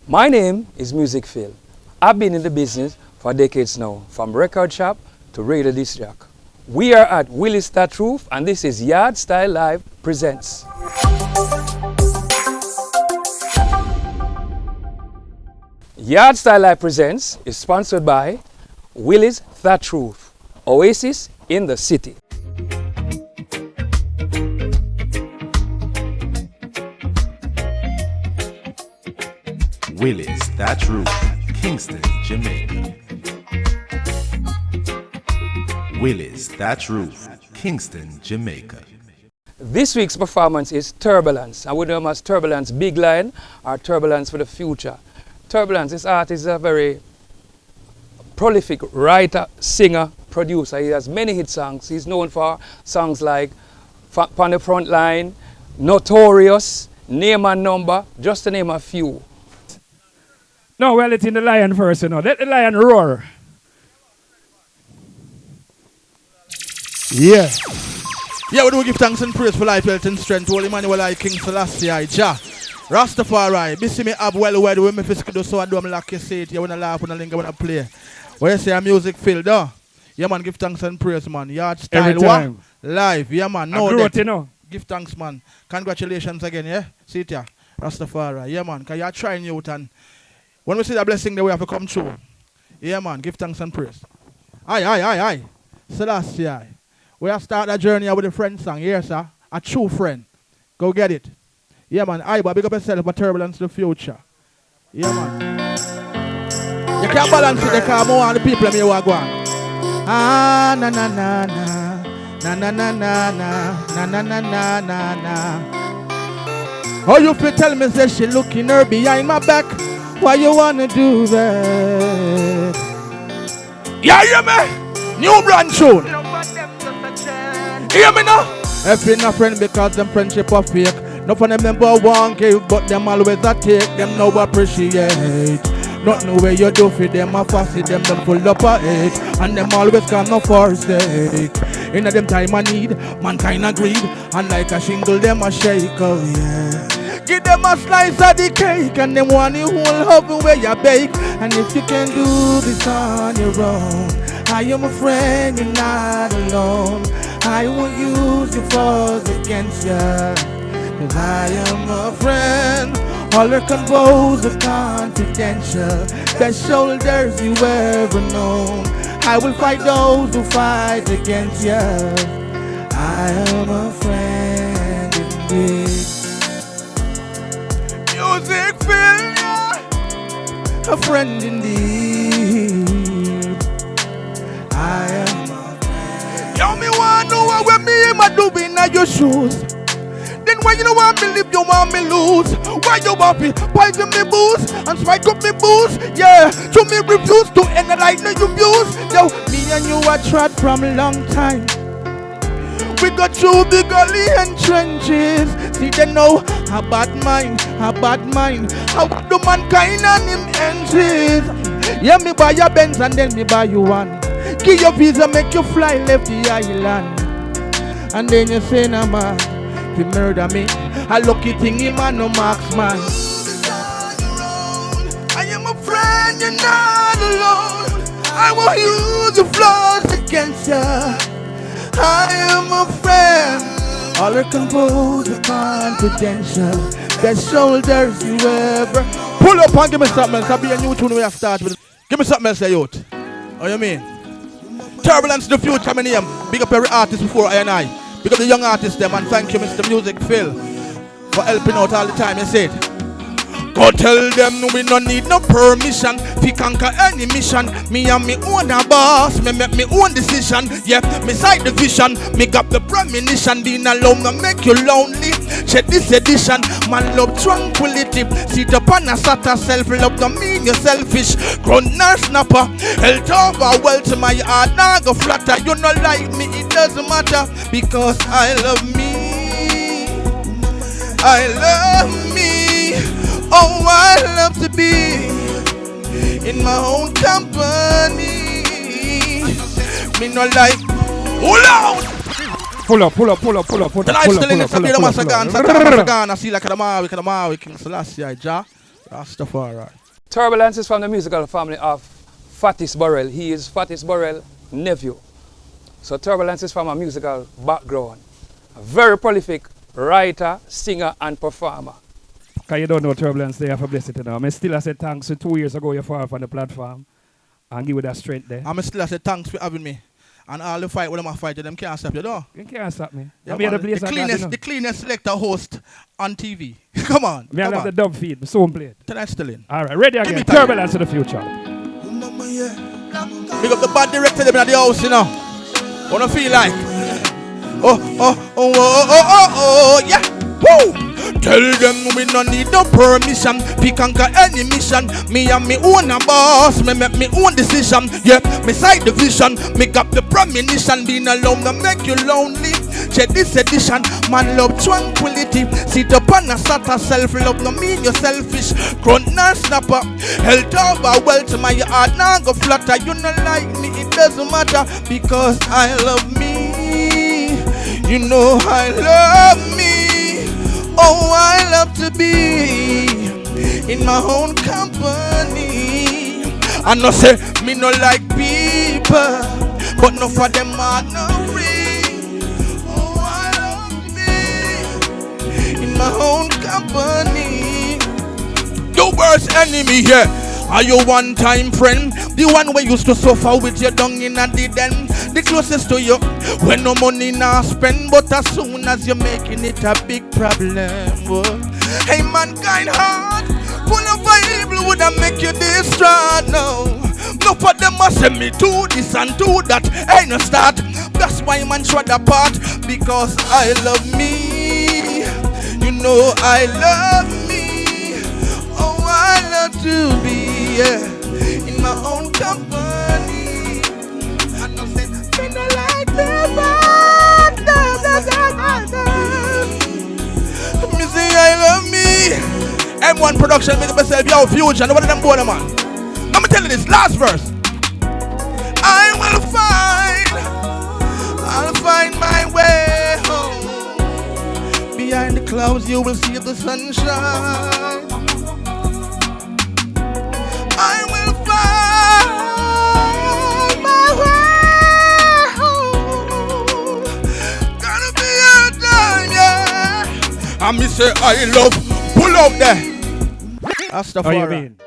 My name is Music Phil. I've been in the business for decades now, from record shop to radio disc jock. We are at Willis That Roof, and this is Yardstyle Live Presents. Yardstyle Live Presents is sponsored by Willis That Roof, Oasis in the City. Willis That Roof, Kingston, Jamaica. Willis That Roof, Kingston, Jamaica. This week's performance is Turbulence, and we know him as Turbulence Big Line or Turbulence for the Future. Turbulence, this artist is a very prolific writer, singer, producer. He has many hit songs. He's known for songs like On the Front Line, Notorious, Name and Number, just to name a few. No, well, it's in the lion first, you know. Let the lion roar. Yeah. Yeah, we do give thanks and praise for life, health and strength. Holy Emmanuel, I King Selassie, Jah. Rastafari, busy me up well where we me physical do so I do like you say it. You wanna laugh, wanna linger, wanna play. What you say a music feel, though? Yeah, man, give thanks and praise, man. Yardstyle, what? Live, yeah, man. No, growth, you know. Give thanks, man. Congratulations again, yeah? See it, yeah? Rastafari, yeah, man. Because you're trying youth and when we see the blessing, then we have to come true. Yeah, man. Give thanks and praise. Aye. Selassie, aye. We have started a journey with a friend song. Here, sir. A true friend. Go get it. Yeah, man. Aye, but big up yourself for Turbulence the Future. Yeah, man. You can't balance it because more on the people me who are going. Ah, na na na na. Na na na na na. Na na na na na na. Oh, you feel tell me say she looking her behind my back. Why you wanna do that? Yeah, hear me? New brand tune. Hear me now? If you're not friend because them friendship are fake. No for them never want give, but them always a take. Them no appreciate. Nothing where you do for them a fussy. Them full up a hate. And them always come no forsake. In them time I need, mankind a greed. And like a shingle them a shake, oh yeah. Give them a slice of the cake and them want the whole oven where you bake. And if you can do this on your own, I am a friend, you're not alone. I won't use your faults against you, cause I am a friend. All her convos are confidential. Best shoulders you ever known. I will fight those who fight against you. I am a friend indeed. Music failure, a friend indeed. I am a friend. You me want to know what me am I doing in your shoes? Then why you don't want me live, you want me lose? Why you want me poison me booze and spike up me booze? Yeah, to me refuse to end the light no you views. Yo, me and you are tried from a long time. We got through the gully and trenches. See they know a bad mind. How do mankind and him entries. Yeah, me buy your Benz and then me buy you one. Give your visa, make you fly, left the island. And then you say, nah man, if you murder me, a lucky thing him and no marksman. I am a friend, you're not alone. I will use your flaws against you. I am a friend. All her compose are confidential. Best shoulders you ever. Pull up and give me something else. I'll be a new tune we have started with. Give me something else, youth. What you mean? Turbulence the Future, my name. Big up every artist before I and I. Big up the young artists them and thank you, Mr. Music Phil, for helping out all the time. You said. Go tell them we no need no permission. We conquer any mission. Me and me own a boss. Me make me own decision. Yeah, me side the vision. Me got the premonition. Being alone no make you lonely. Check this edition. Man love tranquility. Sit up on a sort of self-love. Don't mean you're selfish. Grown nurse snapper. Health over wealth. My heart now go flatter. You no like me, it doesn't matter. Because I love me. I love me. Oh, I love to be in my own company. Me no like. Hold out! Pull up. The lifestyle in the Sabina Masagan, King Selassie, Jah. Rastafari. Turbulence is from the musical family of Fatis Burrell. He is Fatis Burrell's nephew. So Turbulence is from a musical background. A very prolific writer, singer, and performer. Because you don't know Turbulence, they have a blessing now. I still say thanks. So 2 years ago, you fought on the platform and give you that strength there. I'm still say thanks for having me. And all the fight, when I'm fighting, them can't stop you, though. You can't stop me. Yeah, the cleanest selector host on TV. Come on. I love the dub feed. I'm so played. Tonight's still in. All right, ready again. Turbulence to the future. Big up the bad director them in the house, you know. Wanna feel like? Yeah. Woo! Tell them we no need no permission. We conquer any mission. Me and me own a boss. Me make me own decision. Yeah, me side the vision. Make up the premonition. Being alone no make you lonely. Check this edition. Man love tranquility. Sit up on a sort of self-love. No mean you're selfish. Grunt non snapper. Health over wealth. My heart now go flutter. You not like me. It doesn't matter. Because I love me. You know I love me. Oh, I love to be in my own company. I know say me no like people, but no for them are no real. Oh, I love to be in my own company. Your worst enemy here. Are you one-time friend? The one where used to suffer with your dung in and the den. The closest to you when no money now spend. But as soon as you're making it a big problem. Hey mankind heart, full of evil would I make you distraught? No. No for them must say me do this and do that. Ain't no start. That's why man shred apart. Because I love me. You know I love me. Oh, I love to be in my own company. I know say me no like this. Me say I love me. M1 production make myself your future. One of them boy man. Let me tell you this last verse. I'll find my way home. Behind the clouds you will see the sunshine. I will find my way home. Gonna be a time, yeah. And me say I love, pull out there. That's the How you mean?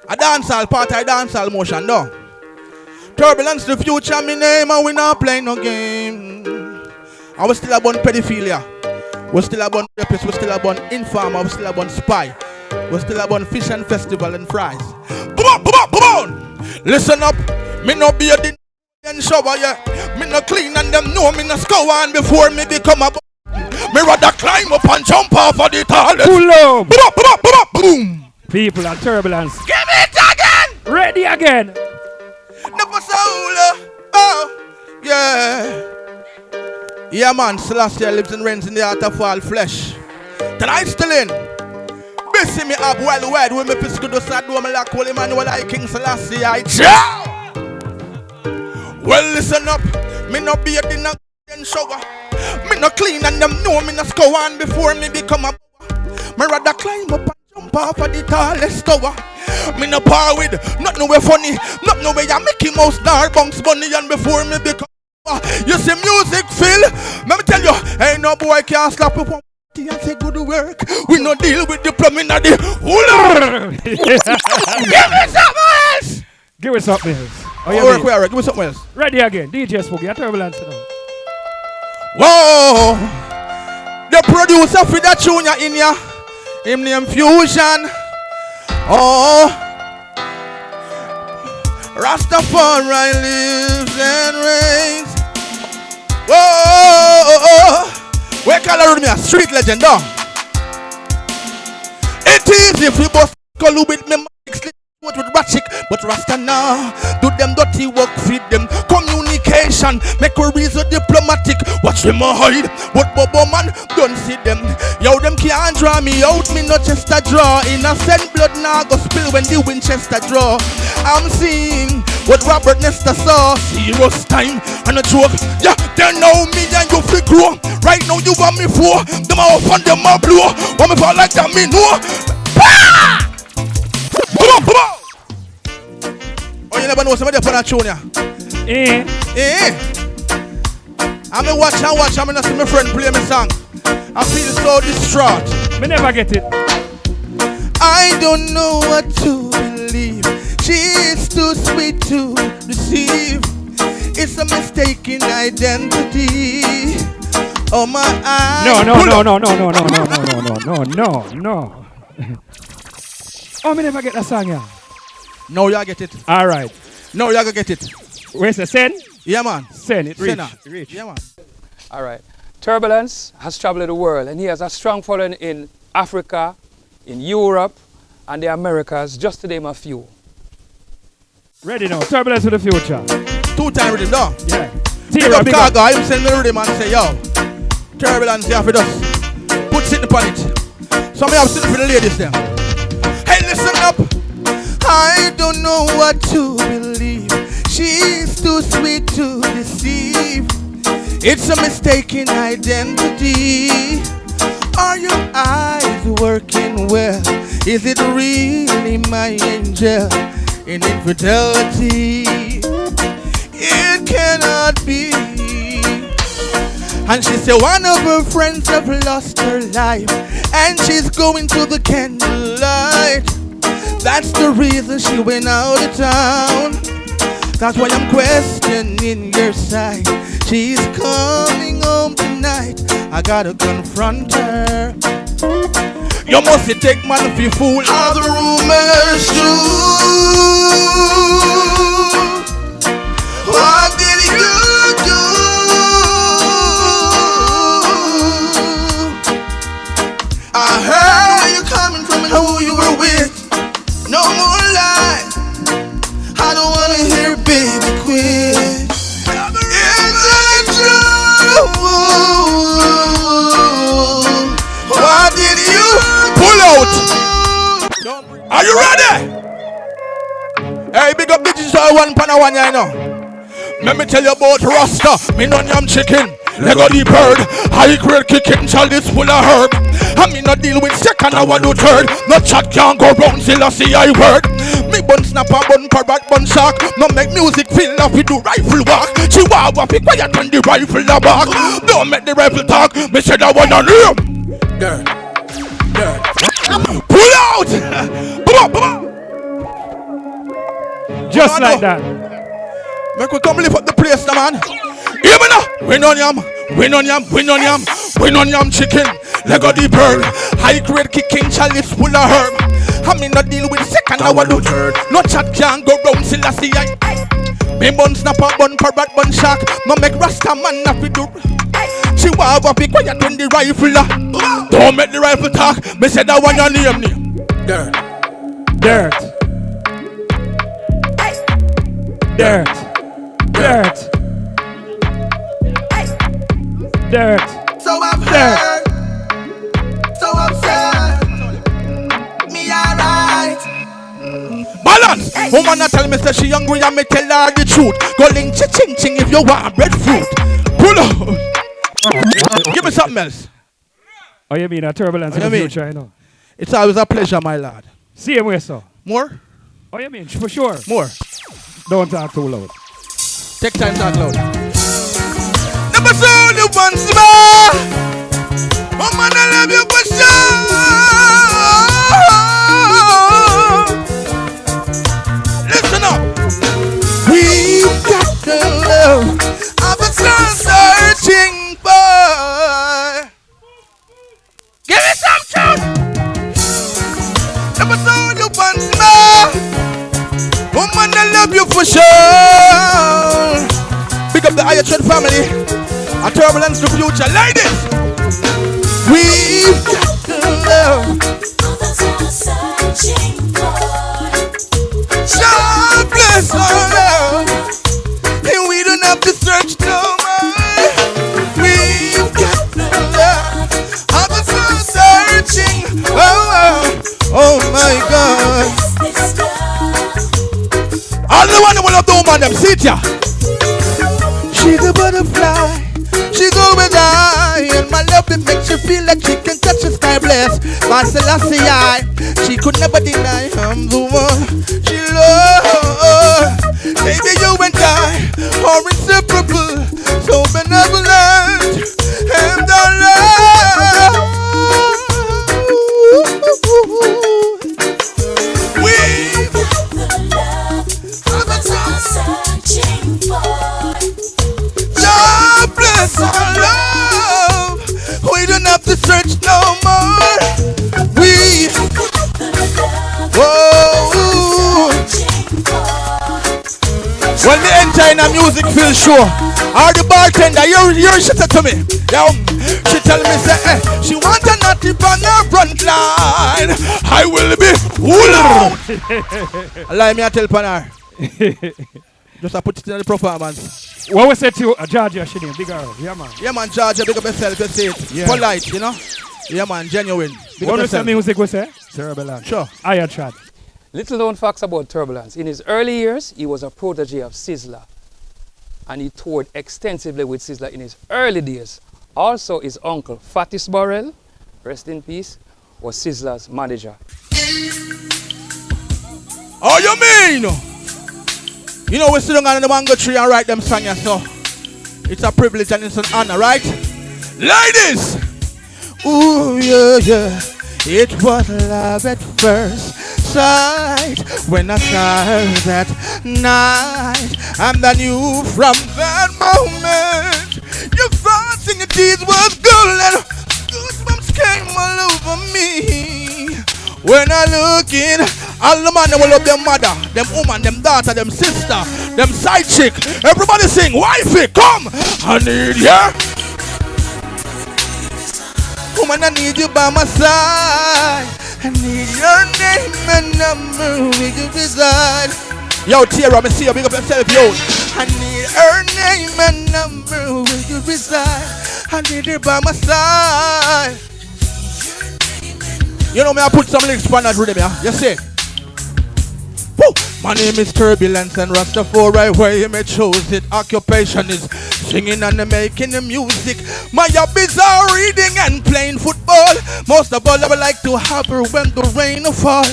A dancehall part, a dancehall motion, no. Turbulence the future, me name, and we not playing no game. I was still about pedophilia. We still about rapist, we still about informer, we still about spy. We still about fish and festival and fries. Boom, boom, boom. Listen up, me no be a and shower, yeah. Me no clean and them know me no scour on before me become a me rather climb up and jump off of the tallest. Pull up. Boom, boom, boom, boom. People and Turbulence. Give me it again. Ready again. Never soul. Oh, yeah. Yeah, man. Celestia lives and reigns in the heart of all flesh. Tonight still in. See me up well wed with me pisco do sad do me like holy man well I King Selassie I chow. Well listen up, me no be a dinner and shower. Me no clean and them know me no score on before me become a me rather climb up and jump off of the tallest tower. Me no par with, not no way funny, not no way a Mickey Mouse nor Bugs Bunny and before me become you see music feel, let me tell you, ain't no boy can slap you one. And say good work. We no deal with the plumbing of the hula. Give me something else. Give us something else. Give me something else. Ready again. DJ Spoogy, Turbulence now. Whoa. The producer for that tune in ya. Him name Fusion. Oh. Rastafari lives and reigns. Whoa. Where can I me a street legend, though? It is if you both call with me, with Ratchik, but Rasta now do them dirty work, feed them communication, make a reason diplomatic. Watch them hide, but Bobo man don't see them. Yo, them can't draw me out, me no chest a draw. Innocent blood now go spill when the Winchester draw. I'm seeing what Robert Nesta saw. Serious time and a joke. Yeah, they know me and you feel grow. Right now you want me for them off and them a blow. Want me for like that me know. know somebody up on a tune, yeah. I'm a watch and watch. I'm gonna see my friend play my song. I feel so distraught. Me never get it. I don't know what to believe. She's too sweet to deceive. It's a mistaken identity. Oh my eyes. No. Oh, me never get that song, yeah. No, y'all get it. All right. No, y'all get it. Where's the send? Yeah, man. Send it. Reach. Yeah, man. All right. Turbulence has traveled the world, and he has a strong following in Africa, in Europe, and the Americas, just to name a few. Ready now. Turbulence to the future. 2-time rhythm, no? Yeah. Big up Gaga, him send me the rhythm and say, yo, Turbulence here for us. Put sitting upon it. So me have sitting for the ladies there. Hey, listen up. I don't know what to believe. She's too sweet to deceive. It's a mistaken identity. Are your eyes working well? Is it really my angel in infidelity? It cannot be. And she said one of her friends have lost her life, and she's going to the candlelight. That's the reason she went out of town. That's why I'm questioning your side. She's coming home tonight. I gotta confront her. You must take man if you fool. Are the rumors true? What did you do? I heard where you're coming from and who you were with. No more lies. I don't wanna hear baby quit. Is it true? What did you pull out? Are you ready? Hey, big up digital 1.1, you know. Let me tell you about Rasta, me no yam chicken. Lego the bird, high grade kicking, child is full of herb. I me no deal with second, I want to third. No chat can't go round till I see I word. Me bun snap a bun parrot bun shark. No make music feel like we do rifle walk. Chihuahua be quiet when the rifle a bark. Don't make the rifle talk, me said I want to live. Dirt. Pull out! Pull up. Just like that. Make we come lift up the place, now, man. Even now, win on yam chicken. Lego the bird, high grade kicking, chalice full of herb. I mean not deal with second, I want to third. No chat can't go round till I see I. Me bun snap a bun parrot bun shark. No make Rasta man not we do. Chihuahua be quiet when the rifle. Don't make the rifle talk. Me said I want your name. Dirt. So I've heard, so upset. Me alright. Balance. Woman a tell me say she hungry and me tell her the truth. Go link ching ching if you want breadfruit. Pull out. Give me something else. Oh, you mean a turbulence in the future, I know. It's always a pleasure, my lad. Same way, so. More? Oh, you mean for sure. More. Don't talk too loud. Take time to talk loud. Never saw you once more. Woman, I love you for sure. Listen up. We've got the love of a searching boy. Give me some truth. Never saw you once more. Woman, I love you for sure. Pick up the Ayatollah family. A turbulence to future. Ladies, we've got the love. God bless our love. And we don't have to search no more. We've got the love. I'm still searching. Oh my God. All the one who will have the woman, them sit ya. She's a butterfly. She's always high. And my love, it makes you feel like she can touch the sky blessed. My Selassie, she could never deny I'm the one she loves. in a music field show. Or the bartender, you she said to me. Yo, she tell me say, she want a natty on her front line. I will be pull out. Allow me to tell Panar. Just I put it in the performance. What was it to you, Georgia Shini? Big girl. Yeah, man. Yeah, man, Georgia, big up yourself, you see it. Yeah. Polite, you know? Yeah, man, genuine. Big what was the music we say? Turbulence. Sure. I chat. Little known facts about Turbulence. In his early years, he was a protege of Sizzla. And he toured extensively with Sizzla in his early days. Also, his uncle, Fatis Burrell, rest in peace, was Sizzla's manager. Oh, you mean? You know, we sit down on the mango tree and write them songs, so it's a privilege and it's an honor, right? Ladies! Ooh, yeah, yeah. It was love at first sight when I saw her that night. And I knew from that moment your thoughts and your deeds was good, and goosebumps came all over me. When I look in, all the man will love them mother, them woman, them daughter, them sister, them side chick. Everybody sing, wifey, come! I need ya. Woman, I need you by my side. I need your name and number, we can reside. Yo, Tierra, me see you, big up yourself, yo. I need her name and number, we can reside. I need her by my side. You know me, I put some lyrics on that rhythm, yeah? You see? Woo! My name is Turbulence and Rastafari, where you may choose it. Occupation is singing and making the music. My hobbies are reading and playing football. Most of all, I would like to have her when the rain fall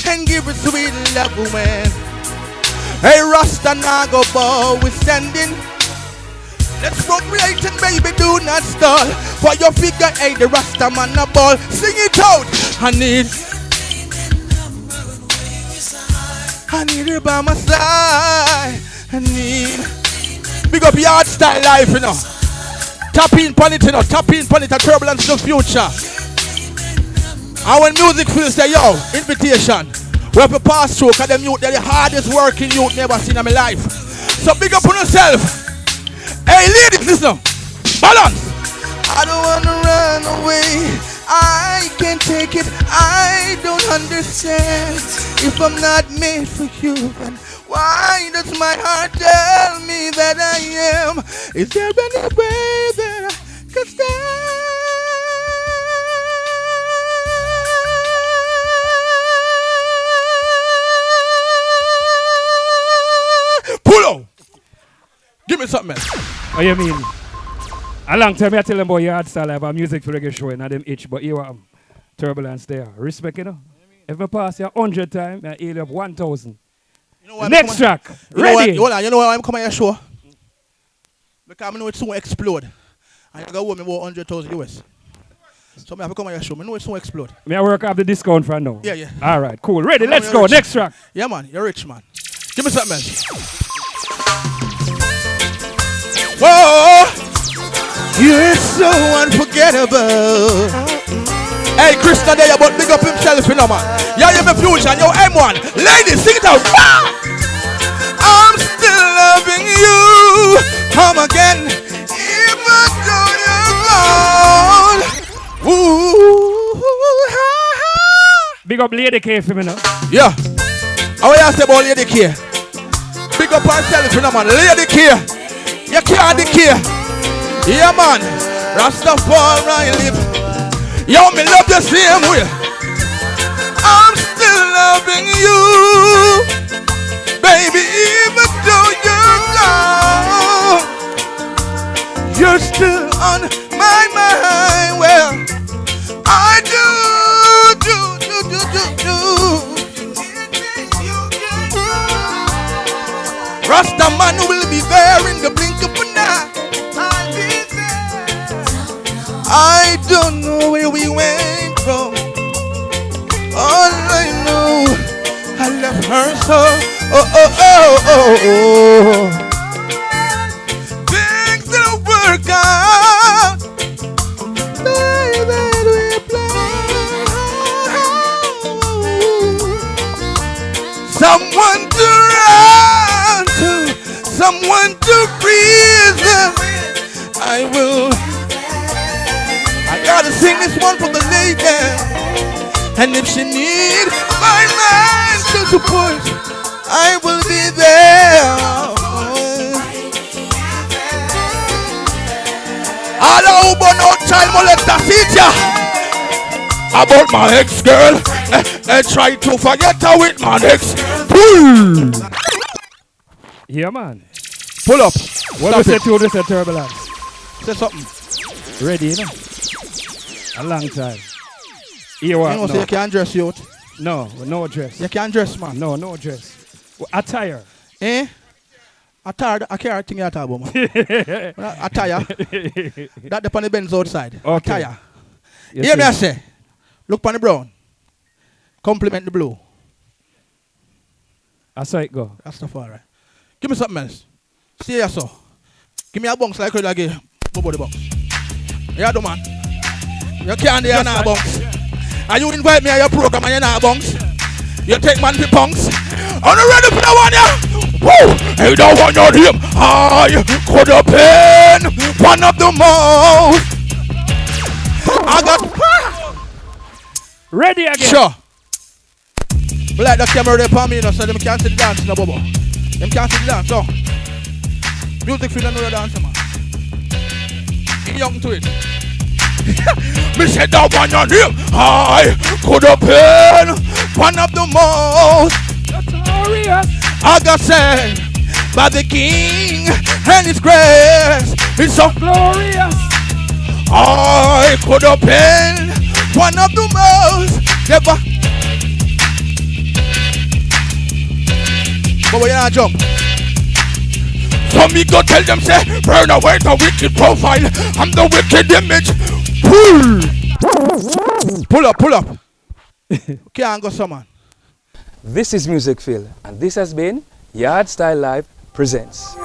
and give her sweet love when. Hey, Rasta Nago boy, we standing. Let's procreate and baby, do not stall. For your figure, hey, the Rasta man a ball. Sing it out. I need her by my side. I need. Big up Yardstyle life, you know. Tap in on it, you know. Tap in on it. A Turbulence to the future. And when music feels say, yo, invitation. We have to pass through, because them youth, they're the hardest working youth never seen in my life. So big up on yourself. Hey ladies, listen. Balance. I don't want to run away. I can't take it. I don't understand. If I'm not made for you, then why does my heart tell me that I am? Is there any way that I can stand? Pull out. Give me something else. What you mean? A long time I tell them about Yardstyle, I have a music for reggae show and them itch, but you are Turbulence there. Respect, you know? If I pass you 100 times, I heal you up 1,000. You know next track. Ready? You know why I'm coming to your show? Because I know it's soon explode. And you got to owe me about 100,000 US. So I have to come to your show. I know it's soon explode. May I work off the discount for now? Yeah, yeah. All right, cool. Ready? Let's go. Rich. Next track. Yeah, man. You're rich, man. Give me something else. Whoa! You're so unforgettable. Hey, Krishna there, but big up himself, you know, man. Yeah, you're my fusion, yo, M1. Ladies, sing it out. I'm still loving you. Come again. Even though you're gone. Ooh. Big up Lady K for me now. Yeah. How you say about Lady K? Big up herself, you know, man. Lady K. You can't decay. Yeah, man. Rastafari live. Yo, me love the same way. I'm still loving you, baby, even though you're gone. You're still on my mind. Well, I do. Rasta man will be there in the blink of an eye. I'll be there. I don't know where we went from. All I know, I left her so. Things didn't work out. That we planned. Someone to run to. someone to breathe. I gotta sing this one for the lady. And if she need my man to support, I will be there. Hello, but no child molester, sit ya. About my ex-girl, try to forget her with my ex. Yeah, man. Pull up. What we say to this Turbulence? Say something. Ready, you know? A long time. Here what? You know, you can't dress, youth. No, no dress. You can't dress, man. No, no dress. Attire. Eh? Attire, I can't think you talk about, man. Attire. That depends on the Benz outside. Okay. Attire. Hear me, I say. Look on the brown. Compliment the blue. I saw it go. That's stuff all right. Give me something else. See ya, so. Give me a bounce like you like a bubble box. Yeah, do man. You can't do a bounce. And you invite me to your program and you're not bounce. You take man for punks. Are you ready for that one, yeah? Woo! Hey, that one your name. I could have been one of the most. I got. Ready again. Sure. But like the camera there for me, you know, so them can't see the dance in the bubble. Them can't see the dance, so. Music feel another dancer, man. Be young to it. Me said that one your name. I could have been one of the most Notorious. I got sent by the King and His grace. It's so Glorious. I could have been one of the most never. But when you jump, so me go tell them say, burn away the wicked profile. I'm the wicked image. Pull up, pull up. Can't go someone. This is Music Phil, and this has been Yardstyle Live Presents.